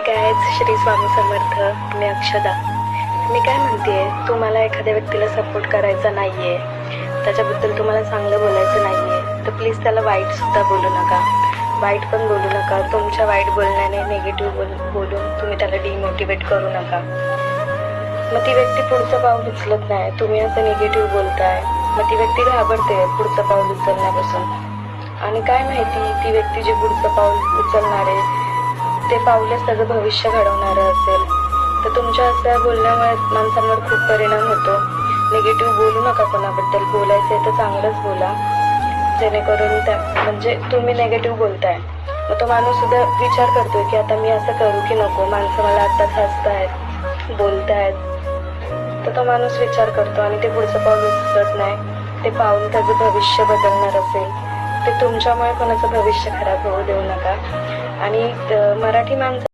Guys Shri Swami Samarth. मी अक्षदा. मी काय म्हणतेय, तुम्हाला एखाद्या व्यक्तीला सपोर्ट करायचा नाहीये, त्याच्याबद्दल तुम्हाला चांगलं बोलायचं नाहीये, तर प्लीज त्याला वाईट सुद्धा बोलू नका. वाईट पण बोलू नका. तुमच्या वाईट बोलण्याने निगेटिव्ह बोलून तुम्ही त्याला डिमोटिवेट करू नका. मग ती व्यक्ती पुढचं पाऊल उचलत नाही, तुम्ही असं निगेटिव्ह बोलताय, मग ती व्यक्ती घाबरते पुढचं पाऊल उचलण्यापासून. आणि काय माहिती, ती व्यक्ती जी पुढचं पाऊल उचलणार आहे ते पाऊलच त्याचं भविष्य घडवणारं असेल. तर तुमच्या असं बोलण्यामुळे माणसांवर खूप परिणाम होतो. निगेटिव्ह बोलू नका कोणाबद्दल. बोलायचं आहे तर चांगलंच बोला, जेणेकरून म्हणजे तुम्ही निगेटिव्ह बोलताय, मग तो माणूस सुद्धा विचार करतोय की आता मी असं करू की नको. माणसं मला आत्ताच हसतायत, बोलतायत, तर तो माणूस विचार करतो आणि ते पुढचं पाऊल उचलत नाही. ते पाऊल त्याचं भविष्य बदलणार असेल, ते तुमच्यामुळे कोणाचं भविष्य खराब होऊ देऊ नका. आणि मराठी माणसं